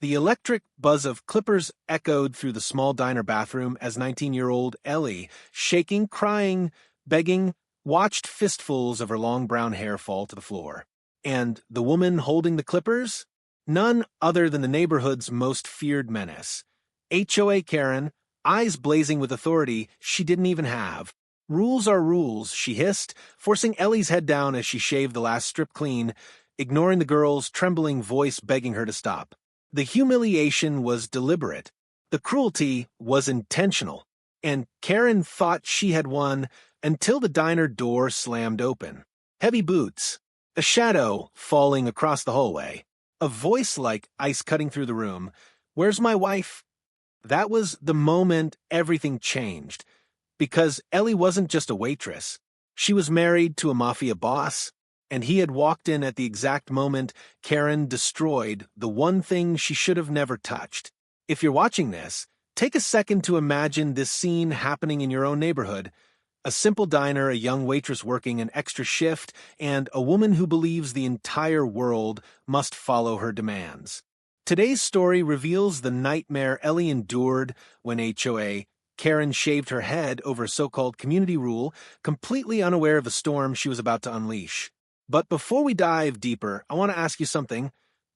The electric buzz of clippers echoed through the small diner bathroom as 19-year-old Ellie, shaking, crying, begging, watched fistfuls of her long brown hair fall to the floor. And the woman holding the clippers? None other than the neighborhood's most feared menace. HOA Karen, eyes blazing with authority she didn't even have. Rules are rules, she hissed, forcing Ellie's head down as she shaved the last strip clean, ignoring the girl's trembling voice begging her to stop. The humiliation was deliberate. The cruelty was intentional. And Karen thought she had won until the diner door slammed open. Heavy boots, a shadow falling across the hallway, a voice like ice cutting through the room. "Where's my wife?" That was the moment everything changed. Because Ellie wasn't just a waitress. She was married to a Mafia boss, and he had walked in at the exact moment Karen destroyed the one thing she should have never touched. If you're watching this, take a second to imagine this scene happening in your own neighborhood. A simple diner, a young waitress working an extra shift, and a woman who believes the entire world must follow her demands. Today's story reveals the nightmare Ellie endured when HOA Karen shaved her head over a so-called community rule, completely unaware of the storm she was about to unleash. But before we dive deeper, I want to ask you something.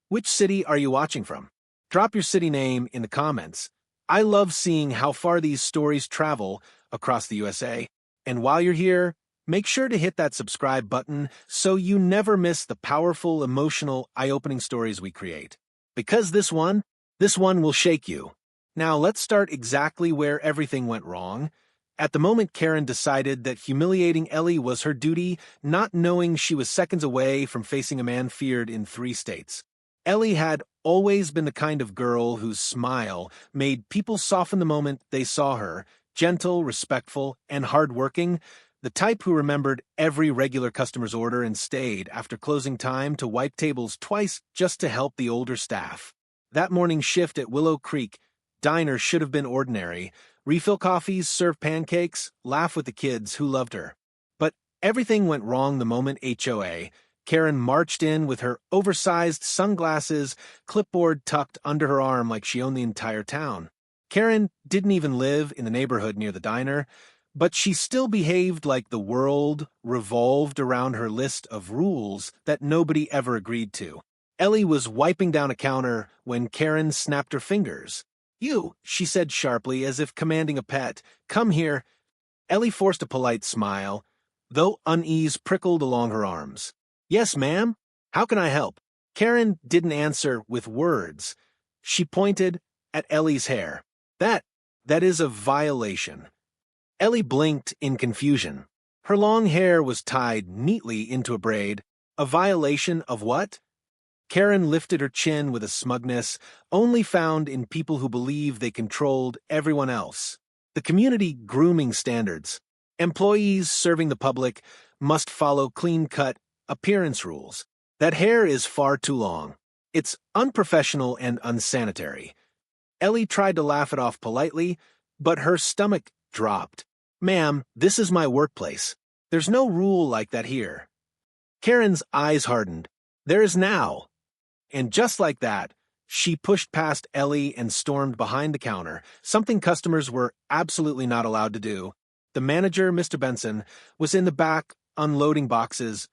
Which city are you watching from? Drop your city name in the comments. I love seeing how far these stories travel across the USA. And while you're here, make sure to hit that subscribe button so you never miss the powerful, emotional, eye-opening stories we create. Because this one will shake you. Now let's start exactly where everything went wrong. At the moment Karen decided that humiliating Ellie was her duty, not knowing she was seconds away from facing a man feared in 3 states. Ellie had always been the kind of girl whose smile made people soften the moment they saw her, gentle, respectful, and hardworking, the type who remembered every regular customer's order and stayed after closing time to wipe tables twice just to help the older staff. That morning shift at Willow Creek Diner should have been ordinary. Refill coffees, serve pancakes, laugh with the kids who loved her. But everything went wrong the moment HOA Karen marched in with her oversized sunglasses, clipboard tucked under her arm like she owned the entire town. Karen didn't even live in the neighborhood near the diner, but she still behaved like the world revolved around her list of rules that nobody ever agreed to. Ellie was wiping down a counter when Karen snapped her fingers. "You," she said sharply, as if commanding a pet, "come here." Ellie forced a polite smile, though unease prickled along her arms. "Yes, ma'am. How can I help?" Karen didn't answer with words. She pointed at Ellie's hair. That is a violation." Ellie blinked in confusion. Her long hair was tied neatly into a braid. A violation of what? Karen lifted her chin with a smugness only found in people who believe they controlled everyone else. The community grooming standards. Employees serving the public must follow clean-cut appearance rules. That hair is far too long. It's unprofessional and unsanitary. Ellie tried to laugh it off politely, but her stomach dropped. "Ma'am, this is my workplace. There's no rule like that here." Karen's eyes hardened. "There is now." And just like that, she pushed past Ellie and stormed behind the counter, something customers were absolutely not allowed to do. The manager, Mr. Benson, was in the back unloading boxes,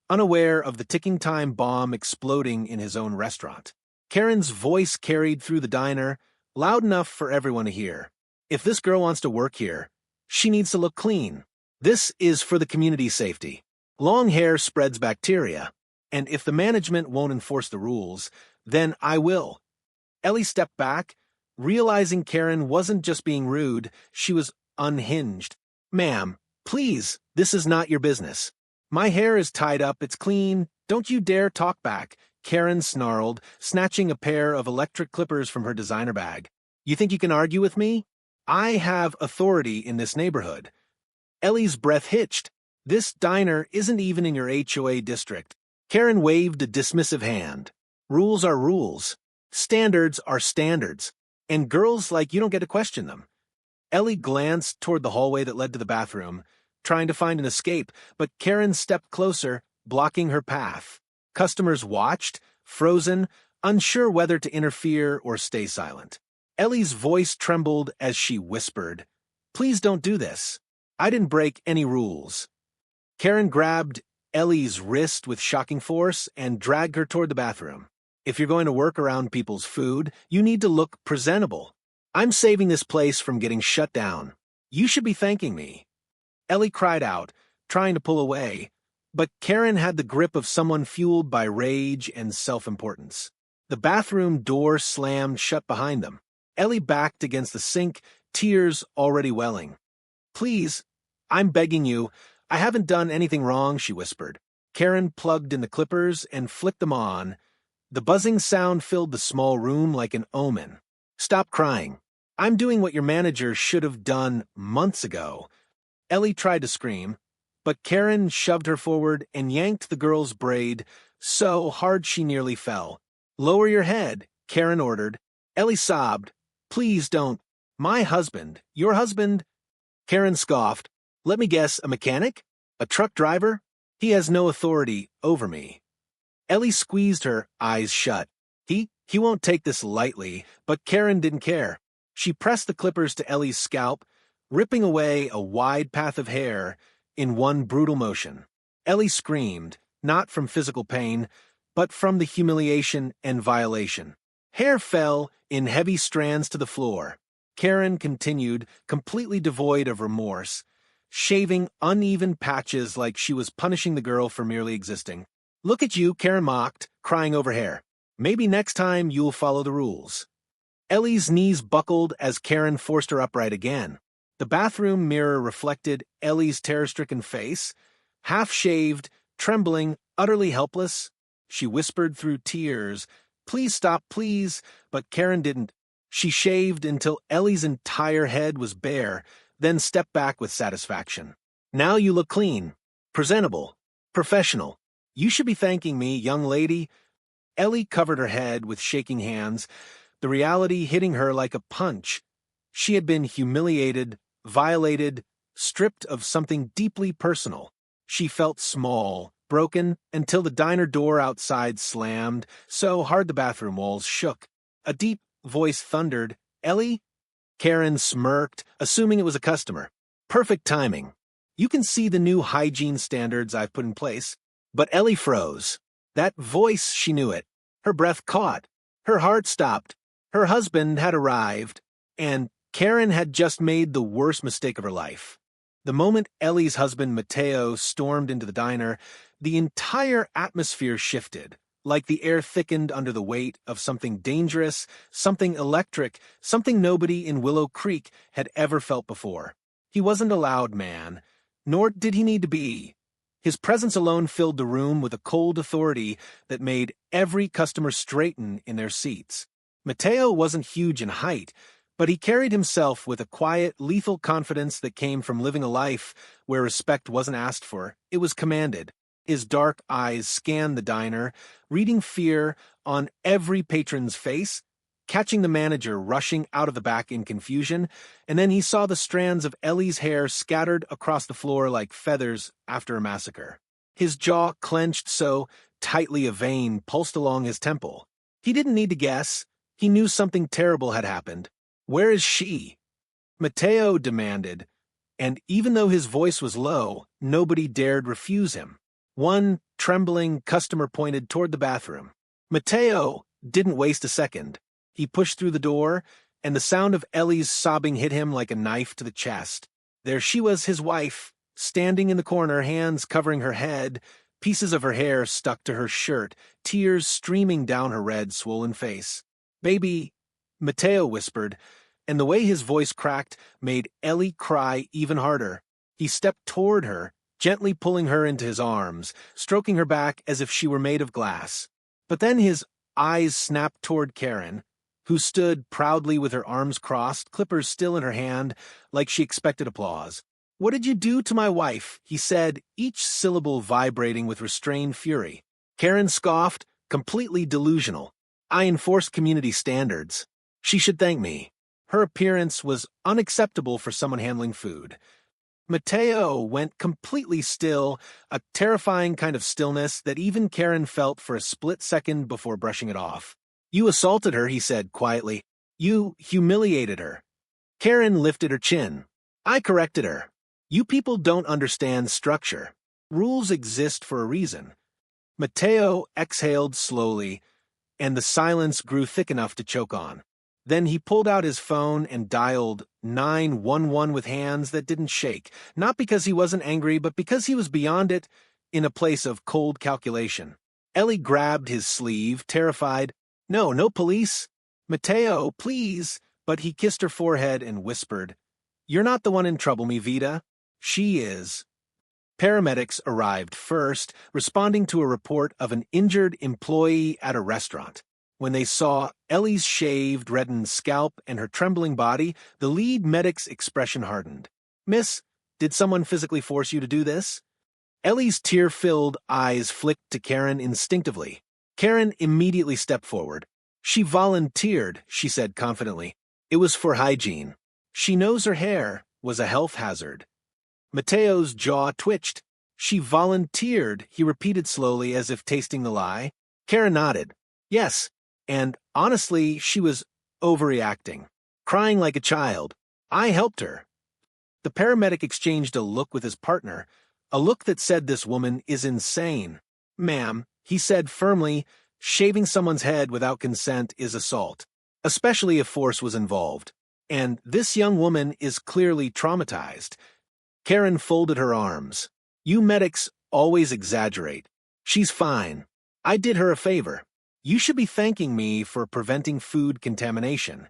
unaware of the ticking time bomb exploding in his own restaurant. Karen's voice carried through the diner, loud enough for everyone to hear. "If this girl wants to work here, she needs to look clean. This is for the community's safety. Long hair spreads bacteria. And if the management won't enforce the rules, then I will." Ellie stepped back, realizing Karen wasn't just being rude, she was unhinged. "Ma'am, please, this is not your business. My hair is tied up, it's clean, don't you dare talk back," Karen snarled, snatching a pair of electric clippers from her designer bag. "You think you can argue with me? I have authority in this neighborhood." Ellie's breath hitched. "This diner isn't even in your HOA district." Karen waved a dismissive hand. "Rules are rules. Standards are standards. And girls like you don't get to question them." Ellie glanced toward the hallway that led to the bathroom, trying to find an escape, but Karen stepped closer, blocking her path. Customers watched, frozen, unsure whether to interfere or stay silent. Ellie's voice trembled as she whispered, "Please don't do this. I didn't break any rules." Karen grabbed Ellie's wrist with shocking force and dragged her toward the bathroom. "If you're going to work around people's food, you need to look presentable. I'm saving this place from getting shut down. You should be thanking me." Ellie cried out, trying to pull away, but Karen had the grip of someone fueled by rage and self-importance. The bathroom door slammed shut behind them. Ellie backed against the sink, tears already welling. "Please, I'm begging you. I haven't done anything wrong," she whispered. Karen plugged in the clippers and flicked them on. The buzzing sound filled the small room like an omen. "Stop crying. I'm doing what your manager should have done months ago." Ellie tried to scream, but Karen shoved her forward and yanked the girl's braid so hard she nearly fell. "Lower your head," Karen ordered. Ellie sobbed. "Please don't. My husband, your husband." Karen scoffed. "Let me guess, a mechanic? A truck driver? He has no authority over me." Ellie squeezed her, eyes shut. He won't take this lightly," but Karen didn't care. She pressed the clippers to Ellie's scalp, ripping away a wide path of hair in one brutal motion. Ellie screamed, not from physical pain, but from the humiliation and violation. Hair fell in heavy strands to the floor. Karen continued, completely devoid of remorse, shaving uneven patches like she was punishing the girl for merely existing. "Look at you," Karen mocked, crying over hair. "Maybe next time you'll follow the rules." Ellie's knees buckled as Karen forced her upright again. The bathroom mirror reflected Ellie's terror-stricken face, half-shaved, trembling, utterly helpless. She whispered through tears, "Please stop, please," but Karen didn't. She shaved until Ellie's entire head was bare, then stepped back with satisfaction. "Now you look clean, presentable, professional. You should be thanking me, young lady." Ellie covered her head with shaking hands, the reality hitting her like a punch. She had been humiliated, violated, stripped of something deeply personal. She felt small, broken, until the diner door outside slammed so hard the bathroom walls shook. A deep voice thundered, "Ellie?" Karen smirked, assuming it was a customer. "Perfect timing. You can see the new hygiene standards I've put in place." But Ellie froze. That voice, she knew it. Her breath caught. Her heart stopped. Her husband had arrived, and Karen had just made the worst mistake of her life. The moment Ellie's husband, Matteo, stormed into the diner, the entire atmosphere shifted, like the air thickened under the weight of something dangerous, something electric, something nobody in Willow Creek had ever felt before. He wasn't a loud man, nor did he need to be. His presence alone filled the room with a cold authority that made every customer straighten in their seats. Matteo wasn't huge in height, but he carried himself with a quiet, lethal confidence that came from living a life where respect wasn't asked for, it was commanded. His dark eyes scanned the diner, reading fear on every patron's face, catching the manager rushing out of the back in confusion, and then he saw the strands of Ellie's hair scattered across the floor like feathers after a massacre. His jaw clenched so tightly a vein pulsed along his temple. He didn't need to guess. He knew something terrible had happened. "Where is she?" Matteo demanded, and even though his voice was low, nobody dared refuse him. One trembling customer pointed toward the bathroom. Matteo didn't waste a second. He pushed through the door, and the sound of Ellie's sobbing hit him like a knife to the chest. There she was, his wife, standing in the corner, hands covering her head, pieces of her hair stuck to her shirt, tears streaming down her red, swollen face. "Baby," Matteo whispered, and the way his voice cracked made Ellie cry even harder. He stepped toward her, gently pulling her into his arms, stroking her back as if she were made of glass. But then his eyes snapped toward Karen, who stood proudly with her arms crossed, clippers still in her hand, like she expected applause. "What did you do to my wife?" he said, each syllable vibrating with restrained fury. Karen scoffed, completely delusional. "I enforce community standards. She should thank me." Her appearance was unacceptable for someone handling food. Matteo went completely still, a terrifying kind of stillness that even Karen felt for a split second before brushing it off. You assaulted her, he said quietly. You humiliated her. Karen lifted her chin. I corrected her. You people don't understand structure. Rules exist for a reason. Mateo exhaled slowly, and the silence grew thick enough to choke on. Then he pulled out his phone and dialed 911 with hands that didn't shake, not because he wasn't angry, but because he was beyond it, in a place of cold calculation. Ellie grabbed his sleeve, terrified. No, no police. Mateo, please. But he kissed her forehead and whispered, You're not the one in trouble, mi vida. She is. Paramedics arrived first, responding to a report of an injured employee at a restaurant. When they saw Ellie's shaved, reddened scalp and her trembling body, the lead medic's expression hardened. Miss, did someone physically force you to do this? Ellie's tear-filled eyes flicked to Karen instinctively. Karen immediately stepped forward. She volunteered, she said confidently. It was for hygiene. She knows her hair was a health hazard. Mateo's jaw twitched. She volunteered, he repeated slowly as if tasting the lie. Karen nodded. Yes, and honestly, she was overreacting, crying like a child. I helped her. The paramedic exchanged a look with his partner, a look that said this woman is insane. Ma'am, he said firmly, shaving someone's head without consent is assault, especially if force was involved. And this young woman is clearly traumatized. Karen folded her arms. You medics always exaggerate. She's fine. I did her a favor. You should be thanking me for preventing food contamination.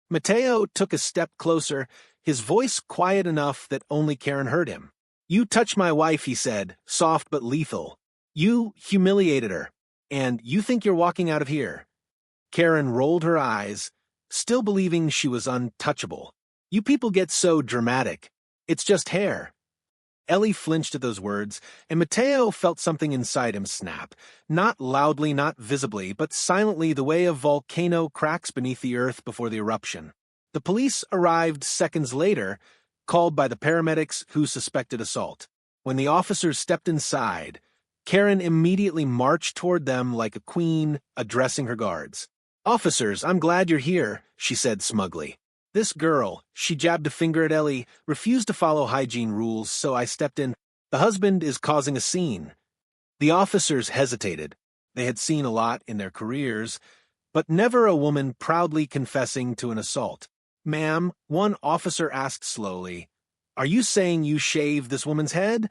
Mateo took a step closer, his voice quiet enough that only Karen heard him. You touched my wife, he said, soft but lethal. You humiliated her, and you think you're walking out of here. Karen rolled her eyes, still believing she was untouchable. You people get so dramatic. It's just hair. Ellie flinched at those words, and Mateo felt something inside him snap, not loudly, not visibly, but silently the way a volcano cracks beneath the earth before the eruption. The police arrived seconds later, called by the paramedics who suspected assault. When the officers stepped inside, Karen immediately marched toward them like a queen addressing her guards. Officers, I'm glad you're here, she said smugly. This girl, she jabbed a finger at Ellie, refused to follow hygiene rules, so I stepped in. The husband is causing a scene. The officers hesitated. They had seen a lot in their careers, but never a woman proudly confessing to an assault. Ma'am, one officer asked slowly, Are you saying you shaved this woman's head?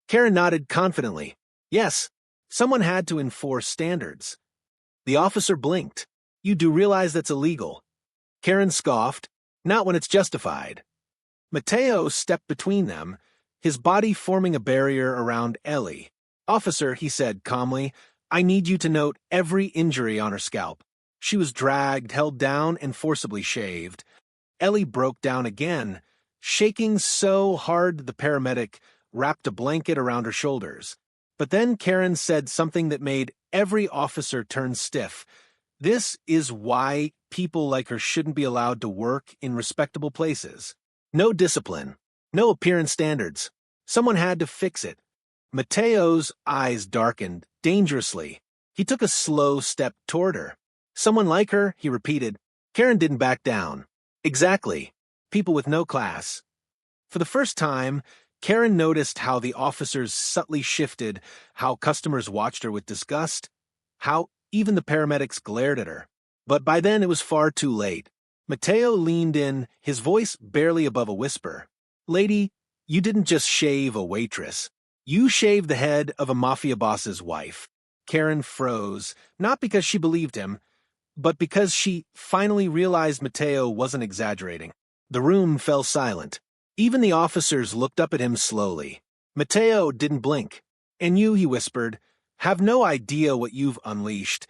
Karen nodded confidently. Yes, someone had to enforce standards. The officer blinked. You do realize that's illegal. Karen scoffed. Not when it's justified. Mateo stepped between them, his body forming a barrier around Ellie. Officer, he said calmly, I need you to note every injury on her scalp. She was dragged, held down, and forcibly shaved. Ellie broke down again, shaking so hard the paramedic wrapped a blanket around her shoulders. But then Karen said something that made every officer turn stiff. This is why people like her shouldn't be allowed to work in respectable places. No discipline. No appearance standards. Someone had to fix it. Mateo's eyes darkened, dangerously. He took a slow step toward her. Someone like her, he repeated. Karen didn't back down. Exactly. People with no class. For the first time, Karen noticed how the officers subtly shifted, how customers watched her with disgust, how even the paramedics glared at her. But by then it was far too late. Mateo leaned in, his voice barely above a whisper. Lady, you didn't just shave a waitress. You shaved the head of a Mafia boss's wife. Karen froze, not because she believed him, but because she finally realized Mateo wasn't exaggerating. The room fell silent. Even the officers looked up at him slowly. Mateo didn't blink. And you, he whispered, have no idea what you've unleashed.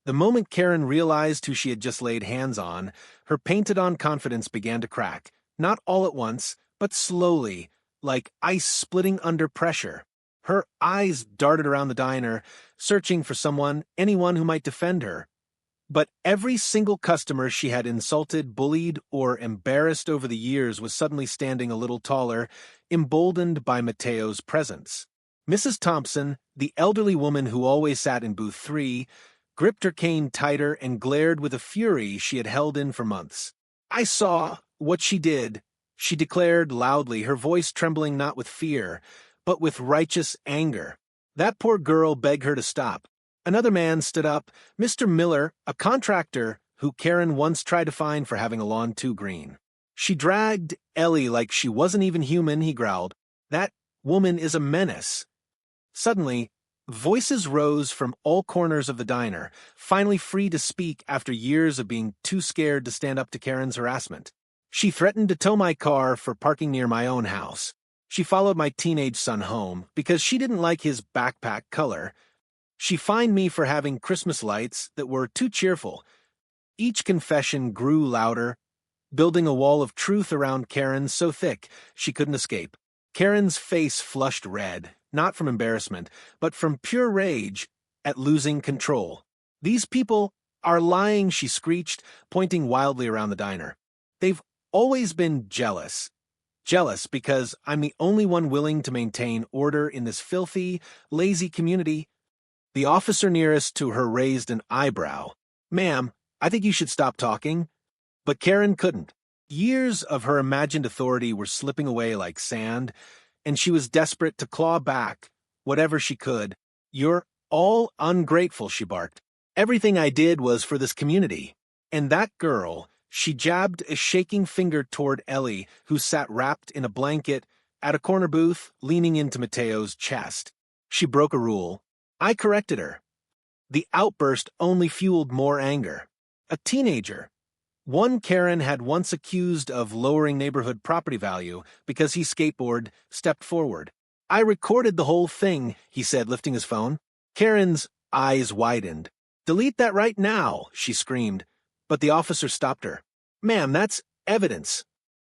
The moment Karen realized who she had just laid hands on, her painted-on confidence began to crack, not all at once, but slowly, like ice splitting under pressure. Her eyes darted around the diner, searching for someone, anyone who might defend her. But every single customer she had insulted, bullied, or embarrassed over the years was suddenly standing a little taller, emboldened by Mateo's presence. Mrs. Thompson, the elderly woman who always sat in booth 3, gripped her cane tighter, and glared with a fury she had held in for months. "I saw what she did," she declared loudly, her voice trembling not with fear, but with righteous anger. That poor girl begged her to stop. Another man stood up, Mr. Miller, a contractor who Karen once tried to fine for having a lawn too green. "She dragged Ellie like she wasn't even human," he growled. "That woman is a menace." Suddenly, voices rose from all corners of the diner, finally free to speak after years of being too scared to stand up to Karen's harassment. "She threatened to tow my car for parking near my own house. She followed my teenage son home because she didn't like his backpack color. She fined me for having Christmas lights that were too cheerful." Each confession grew louder, building a wall of truth around Karen so thick she couldn't escape. Karen's face flushed red, not from embarrassment, but from pure rage at losing control. "These people are lying," she screeched, pointing wildly around the diner. "They've always been jealous. Jealous because I'm the only one willing to maintain order in this filthy, lazy community." The officer nearest to her raised an eyebrow. "Ma'am, I think you should stop talking." But Karen couldn't. Years of her imagined authority were slipping away like sand, and she was desperate to claw back whatever she could. "You're all ungrateful," she barked. "Everything I did was for this community." And that girl, she jabbed a shaking finger toward Ellie, who sat wrapped in a blanket at a corner booth, leaning into Mateo's chest. "She broke a rule. I corrected her." The outburst only fueled more anger. A teenager, one Karen had once accused of lowering neighborhood property value because he skateboarded, stepped forward. "I recorded the whole thing," he said, lifting his phone. Karen's eyes widened. "Delete that right now," she screamed, but the officer stopped her. "Ma'am, that's evidence."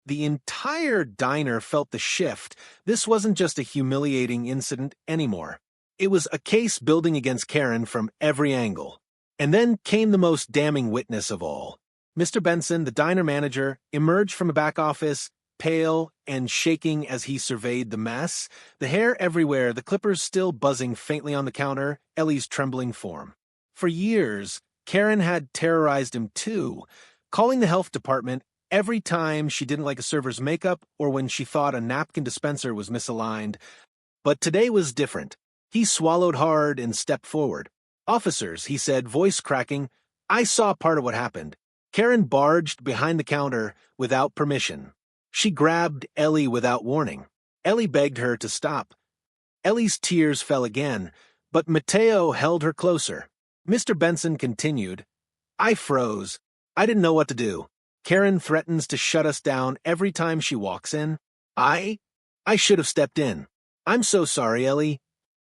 The entire diner felt the shift. This wasn't just a humiliating incident anymore. It was a case building against Karen from every angle. And then came the most damning witness of all. Mr. Benson, the diner manager, emerged from a back office, pale and shaking as he surveyed the mess, the hair everywhere, the clippers still buzzing faintly on the counter, Ellie's trembling form. For years, Karen had terrorized him too, calling the health department every time she didn't like a server's makeup or when she thought a napkin dispenser was misaligned. But today was different. He swallowed hard and stepped forward. "Officers," he said, voice cracking, "I saw part of what happened." Karen barged behind the counter without permission. She grabbed Ellie without warning. Ellie begged her to stop. Ellie's tears fell again, but Mateo held her closer. Mr. Benson continued, "I froze. I didn't know what to do. Karen threatens to shut us down every time she walks in. I should have stepped in. I'm so sorry, Ellie."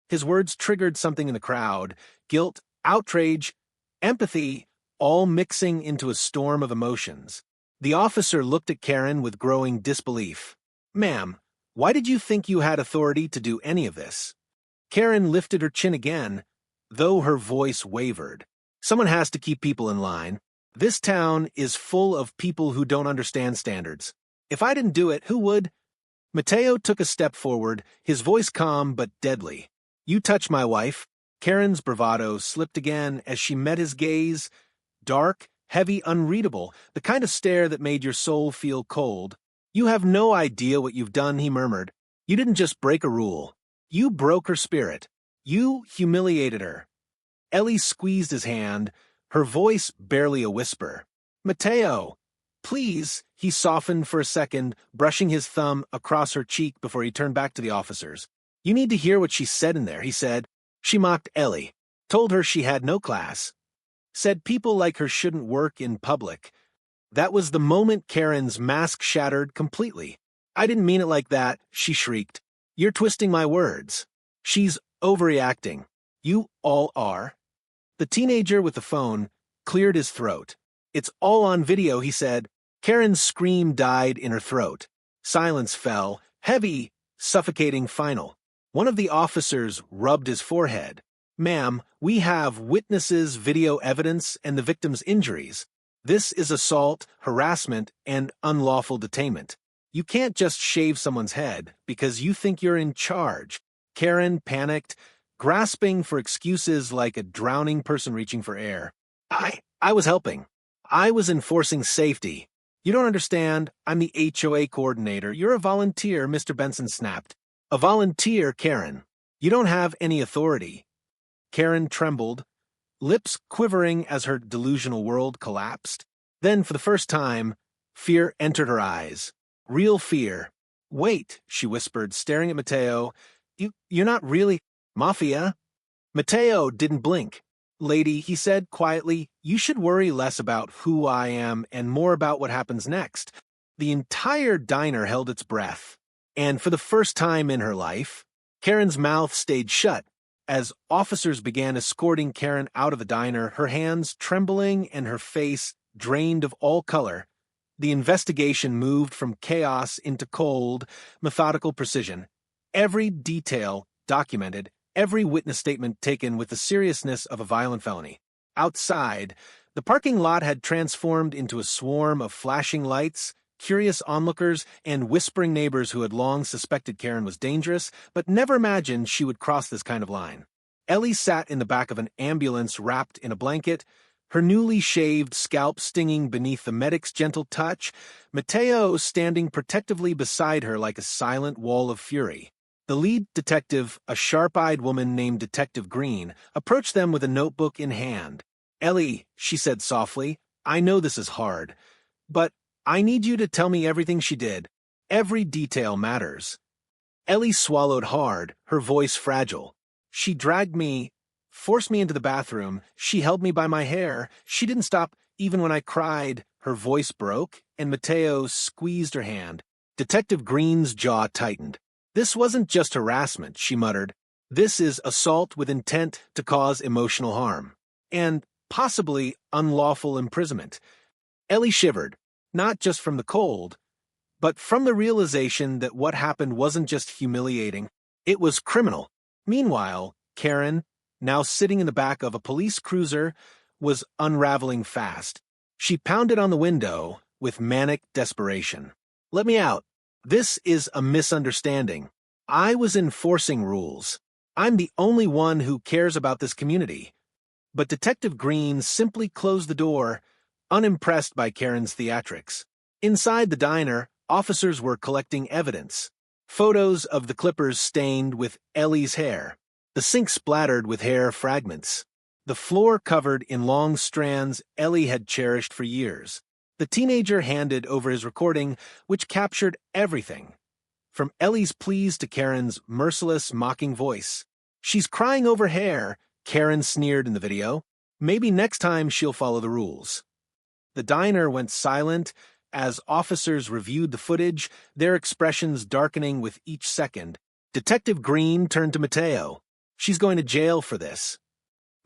His words triggered something in the crowd, guilt, outrage, empathy, all mixing into a storm of emotions. The officer looked at Karen with growing disbelief. "Ma'am, why did you think you had authority to do any of this?" Karen lifted her chin again, though her voice wavered. "Someone has to keep people in line. This town is full of people who don't understand standards. If I didn't do it, who would?" Mateo took a step forward, his voice calm but deadly. "You touch my wife." Karen's bravado slipped again as she met his gaze, dark, heavy, unreadable, the kind of stare that made your soul feel cold. "You have no idea what you've done," he murmured. "You didn't just break a rule. You broke her spirit. You humiliated her." Ellie squeezed his hand, her voice barely a whisper. "Mateo, please," he softened for a second, brushing his thumb across her cheek before he turned back to the officers. "You need to hear what she said in there," he said. "She mocked Ellie, told her she had no class, said people like her shouldn't work in public." That was the moment Karen's mask shattered completely. "I didn't mean it like that," she shrieked. "You're twisting my words." "She's overreacting. You all are." The teenager with the phone cleared his throat. "It's all on video," he said. Karen's scream died in her throat. Silence fell, heavy, suffocating, final. One of the officers rubbed his forehead. "Ma'am, we have witnesses, video evidence, and the victim's injuries. This is assault, harassment, and unlawful detainment. You can't just shave someone's head because you think you're in charge." Karen panicked, grasping for excuses like a drowning person reaching for air. I was helping. I was enforcing safety. You don't understand. I'm the HOA coordinator. You're a volunteer, Mr. Benson snapped. A volunteer, Karen. You don't have any authority. Karen trembled, lips quivering as her delusional world collapsed. Then, for the first time, fear entered her eyes. Real fear. Wait, she whispered, staring at Matteo. You're not really Mafia? Matteo didn't blink. Lady, he said quietly, you should worry less about who I am and more about what happens next. The entire diner held its breath. And for the first time in her life, Karen's mouth stayed shut. As officers began escorting Karen out of the diner, her hands trembling and her face drained of all color, the investigation moved from chaos into cold, methodical precision. Every detail documented, every witness statement taken with the seriousness of a violent felony. Outside, the parking lot had transformed into a swarm of flashing lights, curious onlookers, and whispering neighbors who had long suspected Karen was dangerous, but never imagined she would cross this kind of line. Ellie sat in the back of an ambulance wrapped in a blanket, her newly shaved scalp stinging beneath the medic's gentle touch, Matteo standing protectively beside her like a silent wall of fury. The lead detective, a sharp-eyed woman named Detective Green, approached them with a notebook in hand. Ellie, she said softly, I know this is hard, but I need you to tell me everything she did. Every detail matters. Ellie swallowed hard, her voice fragile. She dragged me, forced me into the bathroom. She held me by my hair. She didn't stop even when I cried. Her voice broke, and Matteo squeezed her hand. Detective Green's jaw tightened. This wasn't just harassment, she muttered. This is assault with intent to cause emotional harm. And possibly unlawful imprisonment. Ellie shivered, not just from the cold, but from the realization that what happened wasn't just humiliating, it was criminal. Meanwhile, Karen, now sitting in the back of a police cruiser, was unraveling fast. She pounded on the window with manic desperation. Let me out. This is a misunderstanding. I was enforcing rules. I'm the only one who cares about this community. But Detective Green simply closed the door, unimpressed by Karen's theatrics. Inside the diner, officers were collecting evidence. Photos of the clippers stained with Ellie's hair. The sink splattered with hair fragments. The floor covered in long strands Ellie had cherished for years. The teenager handed over his recording, which captured everything. From Ellie's pleas to Karen's merciless, mocking voice. She's crying over hair, Karen sneered in the video. Maybe next time she'll follow the rules. The diner went silent as officers reviewed the footage, their expressions darkening with each second. Detective Green turned to Matteo. She's going to jail for this.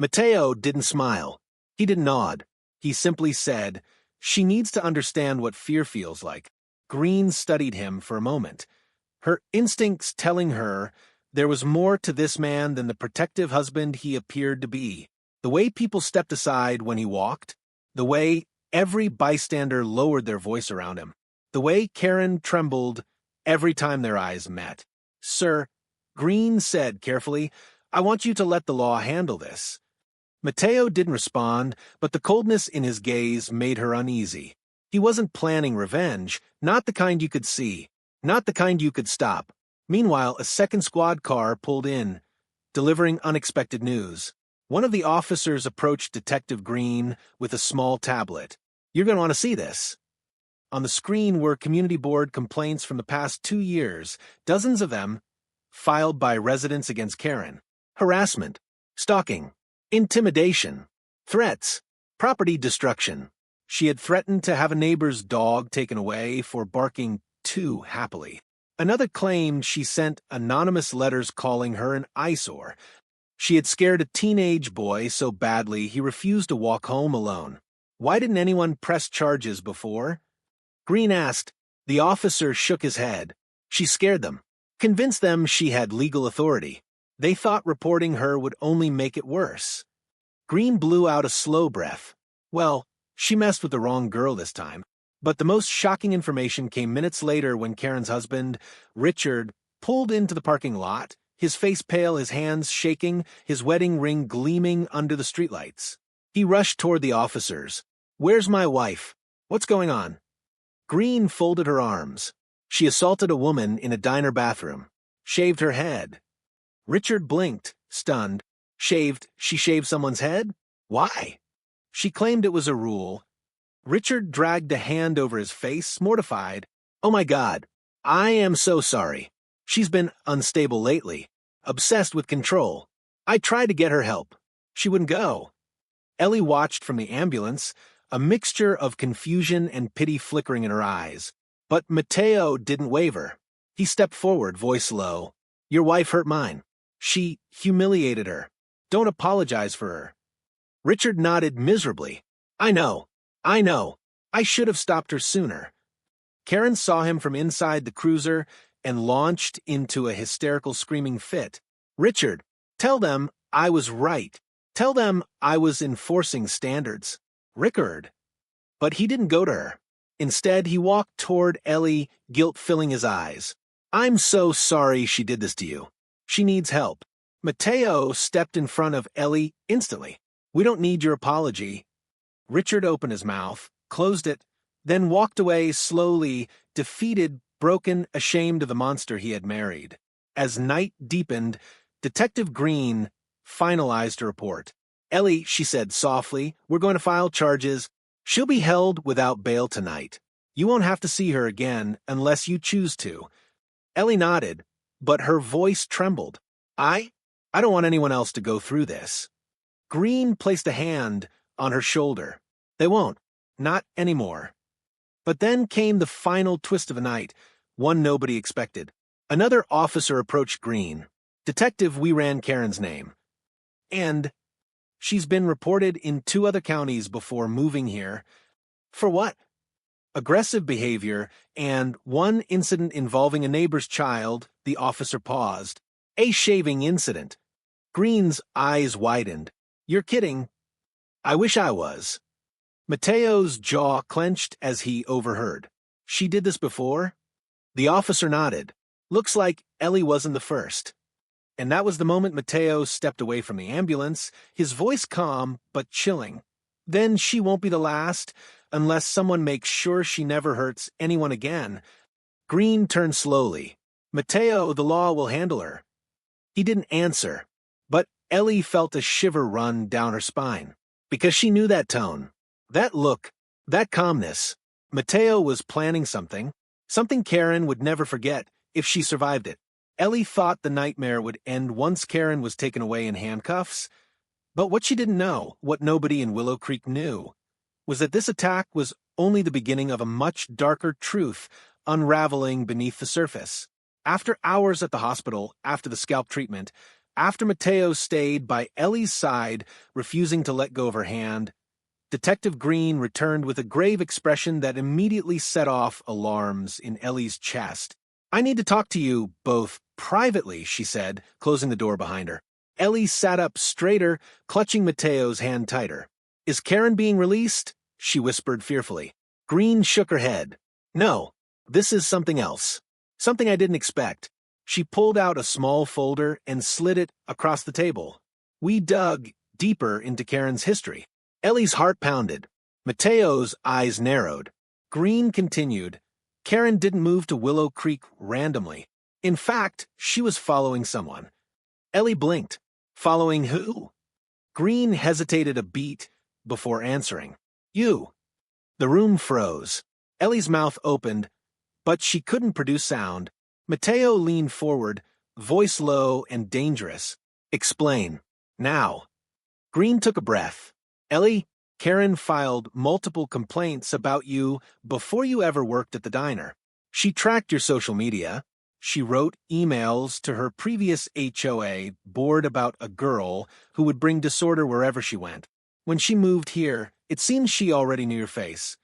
Matteo didn't smile. He didn't nod. He simply said, she needs to understand what fear feels like. Green studied him for a moment, her instincts telling her there was more to this man than the protective husband he appeared to be. The way people stepped aside when he walked, the way every bystander lowered their voice around him, the way Karen trembled every time their eyes met. Sir, Green said carefully, I want you to let the law handle this. Matteo didn't respond, but the coldness in his gaze made her uneasy. He wasn't planning revenge, not the kind you could see, not the kind you could stop. Meanwhile, a second squad car pulled in, delivering unexpected news. One of the officers approached Detective Green with a small tablet. You're going to want to see this. On the screen were community board complaints from the past 2 years, dozens of them, filed by residents against Karen. Harassment, stalking, intimidation, threats, property destruction. She had threatened to have a neighbor's dog taken away for barking too happily. Another claimed she sent anonymous letters calling her an eyesore. She had scared a teenage boy so badly he refused to walk home alone. Why didn't anyone press charges before? Green asked. The officer shook his head. She scared them, convinced them she had legal authority. They thought reporting her would only make it worse. Green blew out a slow breath. Well, she messed with the wrong girl this time. But the most shocking information came minutes later when Karen's husband, Richard, pulled into the parking lot, his face pale, his hands shaking, his wedding ring gleaming under the streetlights. He rushed toward the officers. "Where's my wife? What's going on?" Green folded her arms. "She assaulted a woman in a diner bathroom. Shaved her head." Richard blinked, stunned. She shaved someone's head? Why? She claimed it was a rule. Richard dragged a hand over his face, mortified. "Oh my God, I am so sorry. She's been unstable lately, obsessed with control. I tried to get her help. She wouldn't go." Ellie watched from the ambulance, a mixture of confusion and pity flickering in her eyes. But Matteo didn't waver. He stepped forward, voice low. "Your wife hurt mine. She humiliated her. Don't apologize for her." Richard nodded miserably. I know. I should have stopped her sooner." Karen saw him from inside the cruiser and launched into a hysterical screaming fit. "Richard, tell them I was right. Tell them I was enforcing standards." Rickard. But he didn't go to her. Instead, he walked toward Ellie, guilt filling his eyes. "I'm so sorry she did this to you. She needs help." Matteo stepped in front of Ellie instantly. "We don't need your apology." Richard opened his mouth, closed it, then walked away slowly, defeated, broken, ashamed of the monster he had married. As night deepened, Detective Green finalized her report. "Ellie," she said softly, "we're going to file charges. She'll be held without bail tonight. You won't have to see her again unless you choose to." Ellie nodded, but her voice trembled. I don't want anyone else to go through this." Green placed a hand on her shoulder. "They won't. Not anymore." But then came the final twist of the night, one nobody expected. Another officer approached Green. "Detective, we ran Karen's name. And she's been reported in 2 other counties before moving here." "For what?" "Aggressive behavior and 1 incident involving a neighbor's child." The officer paused. "A shaving incident." Green's eyes widened. "You're kidding." "I wish I was." Matteo's jaw clenched as he overheard. "She did this before?" The officer nodded. "Looks like Ellie wasn't the first." And that was the moment Matteo stepped away from the ambulance, his voice calm but chilling. "Then she won't be the last, unless someone makes sure she never hurts anyone again." Green turned slowly. "Matteo, the law will handle her." He didn't answer, but Ellie felt a shiver run down her spine. Because she knew that tone, that look, that calmness. Matteo was planning something Karen would never forget if she survived it. Ellie thought the nightmare would end once Karen was taken away in handcuffs. But what she didn't know, what nobody in Willow Creek knew, was that this attack was only the beginning of a much darker truth unraveling beneath the surface. After hours at the hospital, after the scalp treatment, after Matteo stayed by Ellie's side, refusing to let go of her hand, Detective Green returned with a grave expression that immediately set off alarms in Ellie's chest. "I need to talk to you both privately," she said, closing the door behind her. Ellie sat up straighter, clutching Matteo's hand tighter. "Is Karen being released?" she whispered fearfully. Green shook her head. "No, this is something else. Something I didn't expect." She pulled out a small folder and slid it across the table. We dug deeper into Karen's history. Ellie's heart pounded. Matteo's eyes narrowed. Green continued. Karen didn't move to Willow Creek randomly. In fact, she was following someone. Ellie blinked. "Following who?" Green hesitated a beat before answering. "You." The room froze. Ellie's mouth opened, but she couldn't produce sound. Matteo leaned forward, voice low and dangerous. "Explain. Now." Green took a breath. "Ellie, Karen filed multiple complaints about you before you ever worked at the diner. She tracked your social media. She wrote emails to her previous HOA board about a girl who would bring disorder wherever she went. When she moved here, it seems she already knew your face."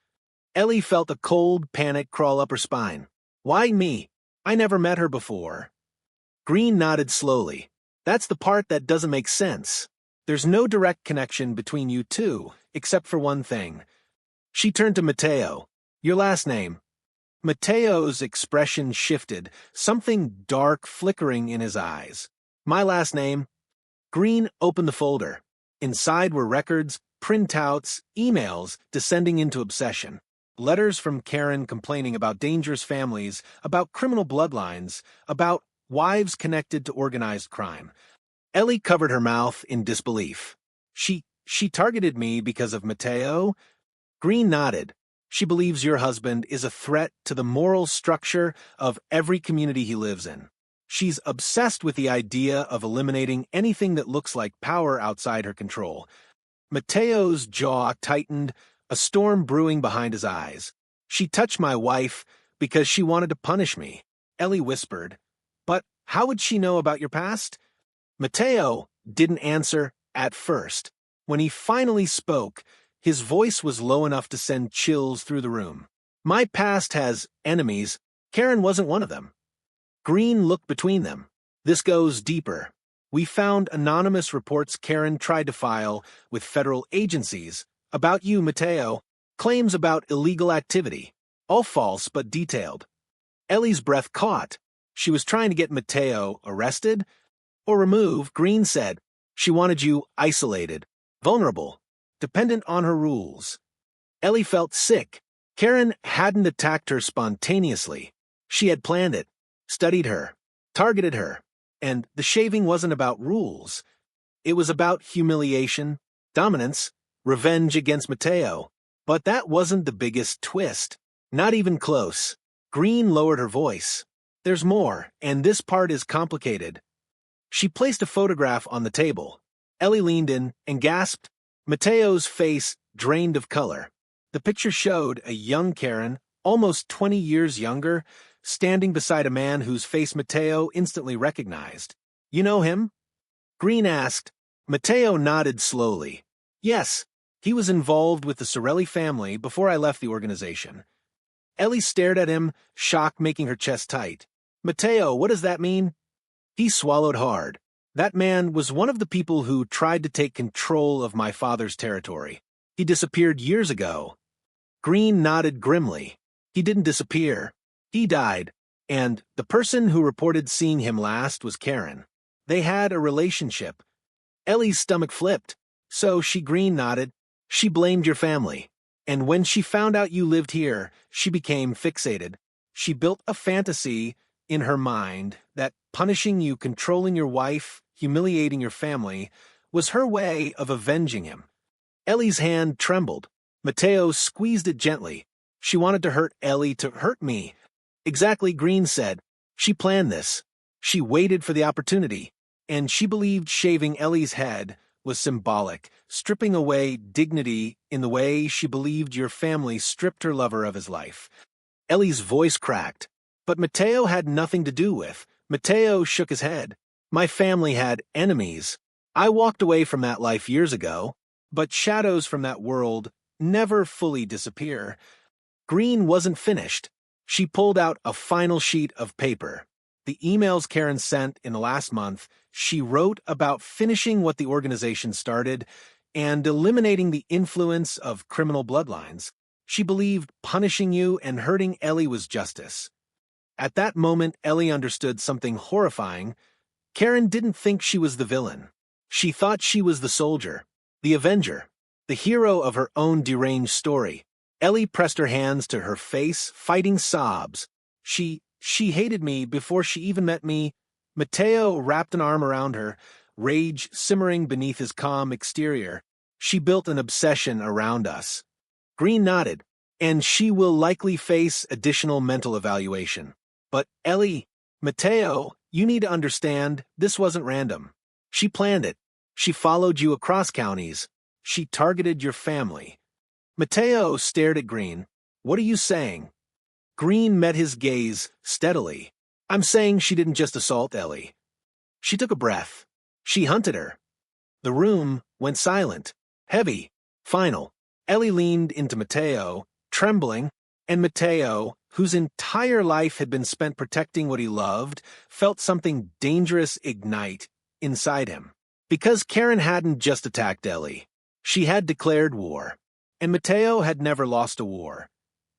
Ellie felt a cold panic crawl up her spine. "Why me? I never met her before." Green nodded slowly. "That's the part that doesn't make sense. There's no direct connection between you two, except for one thing." She turned to Matteo. "Your last name." Matteo's expression shifted, something dark flickering in his eyes. My last name. Green opened the folder. Inside were records, printouts, emails descending into obsession. Letters from Karen complaining about dangerous families, about criminal bloodlines, about wives connected to organized crime. Ellie covered her mouth in disbelief. She targeted me because of Mateo? Green nodded. She believes your husband is a threat to the moral structure of every community he lives in. She's obsessed with the idea of eliminating anything that looks like power outside her control. Mateo's jaw tightened, a storm brewing behind his eyes. She touched my wife because she wanted to punish me. Ellie whispered, "But how would she know about your past?" Mateo didn't answer at first. When he finally spoke, his voice was low enough to send chills through the room. My past has enemies. Karen wasn't one of them. Green looked between them. This goes deeper. We found anonymous reports Karen tried to file with federal agencies about you, Mateo, claims about illegal activity, all false but detailed. Ellie's breath caught. She was trying to get Mateo arrested or removed, Green said. She wanted you isolated, vulnerable, dependent on her rules. Ellie felt sick. Karen hadn't attacked her spontaneously. She had planned it, studied her, targeted her, and the shaving wasn't about rules. It was about humiliation, dominance, revenge against Mateo. But that wasn't the biggest twist. Not even close. Green lowered her voice. There's more, and this part is complicated. She placed a photograph on the table. Ellie leaned in and gasped. Mateo's face drained of color. The picture showed a young Karen, almost 20 years younger, standing beside a man whose face Mateo instantly recognized. You know him? Green asked. Mateo nodded slowly. Yes, he was involved with the Sorelli family before I left the organization. Ellie stared at him, shock making her chest tight. Mateo, what does that mean? He swallowed hard. That man was one of the people who tried to take control of my father's territory. He disappeared years ago. Green nodded grimly. He didn't disappear. He died, and the person who reported seeing him last was Karen. They had a relationship. Ellie's stomach flipped. So Green nodded. She blamed your family. And when she found out you lived here, she became fixated. She built a fantasy in her mind that punishing you, controlling your wife, humiliating your family, was her way of avenging him. Ellie's hand trembled. Mateo squeezed it gently. She wanted to hurt Ellie to hurt me. Exactly, Green said. She planned this. She waited for the opportunity. And she believed shaving Ellie's head was symbolic, stripping away dignity in the way she believed your family stripped her lover of his life. Ellie's voice cracked. But Mateo had nothing to do with. Mateo shook his head. My family had enemies. I walked away from that life years ago, but shadows from that world never fully disappear. Green wasn't finished. She pulled out a final sheet of paper. The emails Karen sent in the last month, she wrote about finishing what the organization started and eliminating the influence of criminal bloodlines. She believed punishing you and hurting Ellie was justice. At that moment, Ellie understood something horrifying. Karen didn't think she was the villain. She thought she was the soldier, the avenger, the hero of her own deranged story. Ellie pressed her hands to her face, fighting sobs. She hated me before she even met me. Mateo wrapped an arm around her, rage simmering beneath his calm exterior. She built an obsession around us. Green nodded, and she will likely face additional mental evaluation. But Ellie, Mateo, you need to understand, this wasn't random. She planned it. She followed you across counties. She targeted your family. Mateo stared at Green. What are you saying? Green met his gaze steadily. I'm saying she didn't just assault Ellie. She took a breath. She hunted her. The room went silent, heavy, final. Ellie leaned into Mateo, trembling, and Mateo, whose entire life had been spent protecting what he loved, felt something dangerous ignite inside him. Because Karen hadn't just attacked Ellie. She had declared war. And Mateo had never lost a war.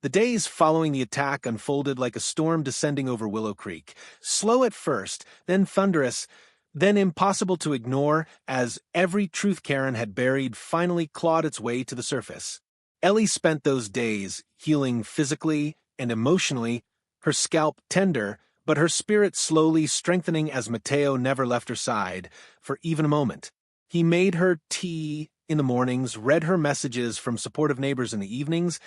The days following the attack unfolded like a storm descending over Willow Creek, slow at first, then thunderous. then impossible to ignore as every truth Karen had buried finally clawed its way to the surface. Ellie spent those days healing physically and emotionally, her scalp tender, but her spirit slowly strengthening as Mateo never left her side for even a moment. He made her tea in the mornings, read her messages from supportive neighbors in the evenings,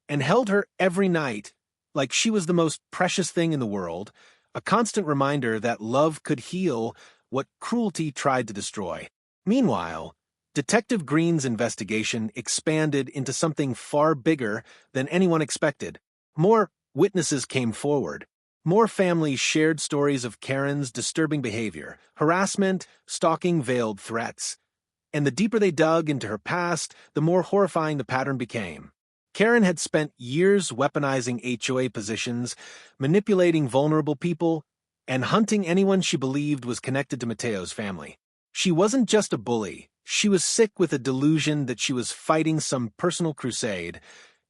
and held her every night like she was the most precious thing in the world, a constant reminder that love could heal what cruelty tried to destroy. Meanwhile, Detective Green's investigation expanded into something far bigger than anyone expected. More witnesses came forward. More families shared stories of Karen's disturbing behavior, harassment, stalking, veiled threats. And the deeper they dug into her past, the more horrifying the pattern became. Karen had spent years weaponizing HOA positions, manipulating vulnerable people, and hunting anyone she believed was connected to Mateo's family. She wasn't just a bully. She was sick with a delusion that she was fighting some personal crusade,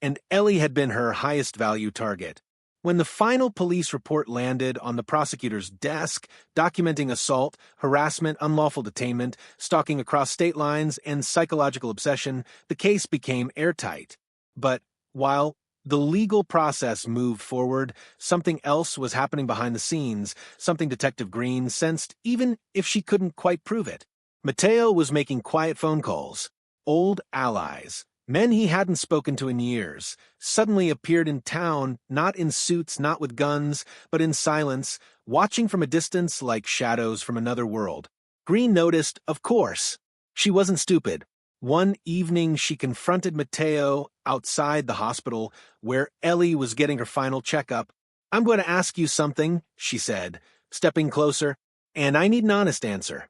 and Ellie had been her highest value target. When the final police report landed on the prosecutor's desk, documenting assault, harassment, unlawful detainment, stalking across state lines, and psychological obsession, the case became airtight. But while the legal process moved forward, something else was happening behind the scenes, something Detective Green sensed even if she couldn't quite prove it. Mateo was making quiet phone calls. Old allies, men he hadn't spoken to in years, suddenly appeared in town, not in suits, not with guns, but in silence, watching from a distance like shadows from another world. Green noticed, of course. She wasn't stupid. One evening she confronted Mateo outside the hospital where Ellie was getting her final checkup. "I'm going to ask you something," she said, stepping closer, "and I need an honest answer."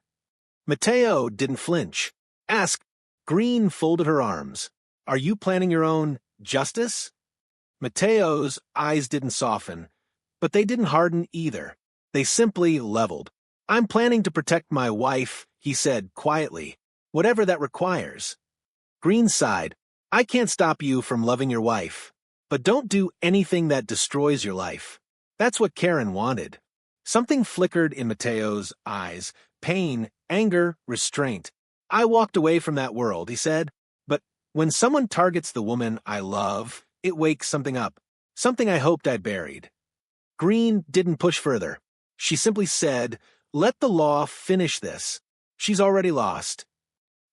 Mateo didn't flinch. "Ask." Green folded her arms. "Are you planning your own justice?" Mateo's eyes didn't soften, but they didn't harden either. They simply leveled. "I'm planning to protect my wife," he said quietly, "whatever that requires." Green sighed. "I can't stop you from loving your wife, but don't do anything that destroys your life." That's what Karen wanted. Something flickered in Mateo's eyes. Pain, anger, restraint. "I walked away from that world," he said. "But when someone targets the woman I love, it wakes something up. Something I hoped I'd buried." Green didn't push further. She simply said, "Let the law finish this. She's already lost."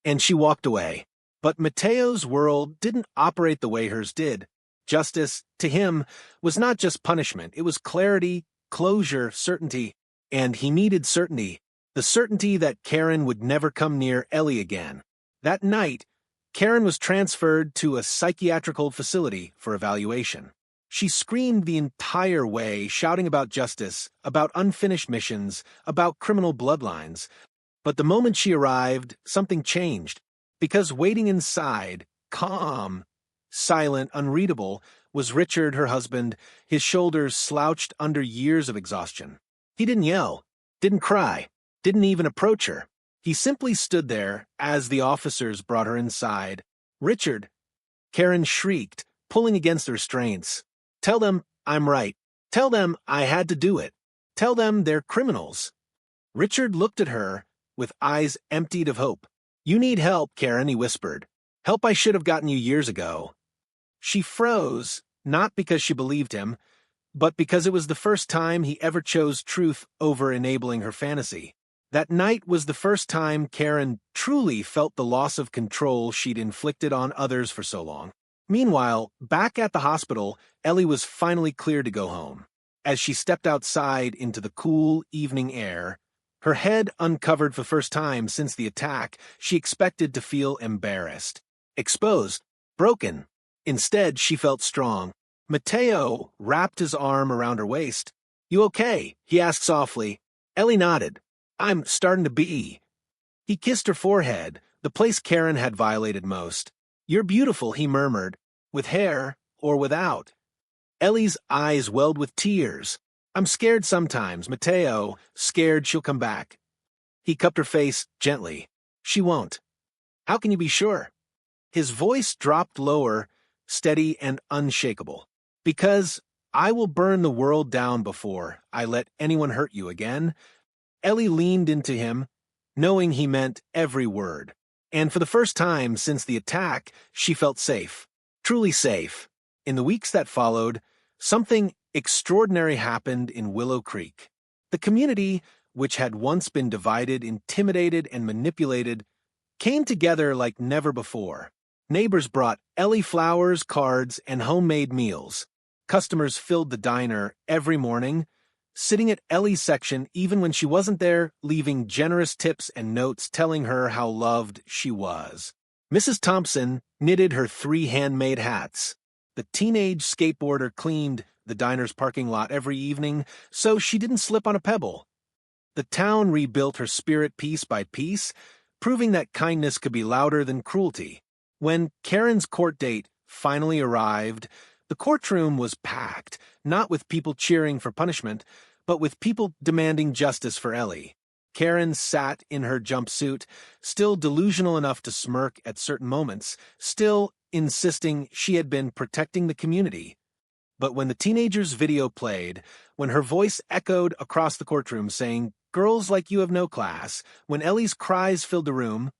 And she walked away. But Mateo's world didn't operate the way hers did. Justice, to him, was not just punishment. It was clarity, closure, certainty. And he needed certainty. The certainty that Karen would never come near Ellie again. That night, Karen was transferred to a psychiatrical facility for evaluation. She screamed the entire way, shouting about justice, about unfinished missions, about criminal bloodlines. But the moment she arrived, something changed. Because waiting inside, calm, silent, unreadable, was Richard, her husband, his shoulders slouched under years of exhaustion. He didn't yell, didn't cry, didn't even approach her. He simply stood there as the officers brought her inside. "Richard," Karen shrieked, pulling against the restraints. "Tell them I'm right. Tell them I had to do it. Tell them they're criminals." Richard looked at her with eyes emptied of hope. "You need help, Karen," he whispered. "Help I should have gotten you years ago." She froze, not because she believed him, but because it was the first time he ever chose truth over enabling her fantasy. That night was the first time Karen truly felt the loss of control she'd inflicted on others for so long. Meanwhile, back at the hospital, Ellie was finally cleared to go home. As she stepped outside into the cool evening air, her head uncovered for the first time since the attack, she expected to feel embarrassed, exposed, broken. Instead, she felt strong. Mateo wrapped his arm around her waist. "You okay?" he asked softly. Ellie nodded. "I'm starting to be." He kissed her forehead, the place Karen had violated most. "You're beautiful," he murmured, "with hair or without." Ellie's eyes welled with tears. "I'm scared sometimes, Mateo, scared she'll come back." He cupped her face gently. "She won't." "How can you be sure?" His voice dropped lower, steady and unshakable. "Because I will burn the world down before I let anyone hurt you again." Ellie leaned into him, knowing he meant every word. And for the first time since the attack, she felt safe. Truly safe. In the weeks that followed, something extraordinary happened in Willow Creek. The community, which had once been divided, intimidated, and manipulated, came together like never before. Neighbors brought Ellie flowers, cards, and homemade meals. Customers filled the diner every morning, sitting at Ellie's section even when she wasn't there, leaving generous tips and notes telling her how loved she was. Mrs. Thompson knitted her 3 handmade hats. The teenage skateboarder cleaned the diner's parking lot every evening so she didn't slip on a pebble. The town rebuilt her spirit piece by piece, proving that kindness could be louder than cruelty. When Karen's court date finally arrived, the courtroom was packed, not with people cheering for punishment, but with people demanding justice for Ellie. Karen sat in her jumpsuit, still delusional enough to smirk at certain moments, still insisting she had been protecting the community. But when the teenager's video played, when her voice echoed across the courtroom saying, "Girls like you have no class," when Ellie's cries filled the room,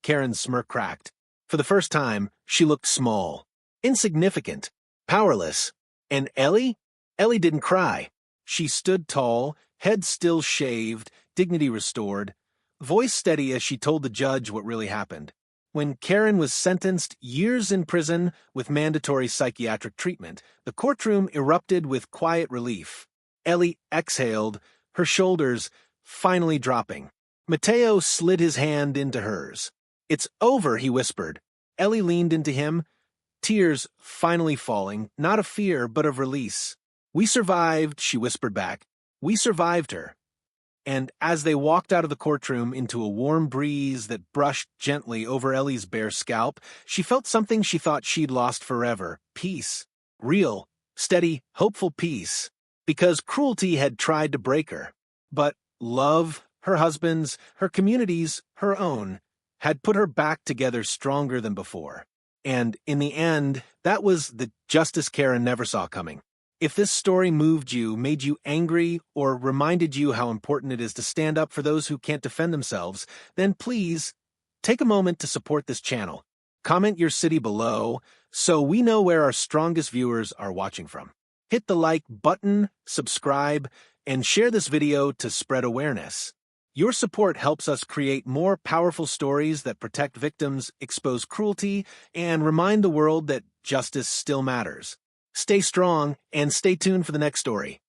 Karen's smirk cracked. For the first time, she looked small, insignificant, powerless. And Ellie? Ellie didn't cry. She stood tall, head still shaved, dignity restored, voice steady as she told the judge what really happened. When Karen was sentenced years in prison with mandatory psychiatric treatment, the courtroom erupted with quiet relief. Ellie exhaled, her shoulders finally dropping. Mateo slid his hand into hers. "It's over," he whispered. Ellie leaned into him, tears finally falling, not of fear, but of release. "We survived," she whispered back. "We survived her." And as they walked out of the courtroom into a warm breeze that brushed gently over Ellie's bare scalp, she felt something she thought she'd lost forever: peace. Real, steady, hopeful peace. Because cruelty had tried to break her. But love, her husband's, her community's, her own, had put her back together stronger than before. And in the end, that was the justice Karen never saw coming. If this story moved you, made you angry, or reminded you how important it is to stand up for those who can't defend themselves, then please take a moment to support this channel. Comment your city below so we know where our strongest viewers are watching from. Hit the like button, subscribe, and share this video to spread awareness. Your support helps us create more powerful stories that protect victims, expose cruelty, and remind the world that justice still matters. Stay strong and stay tuned for the next story.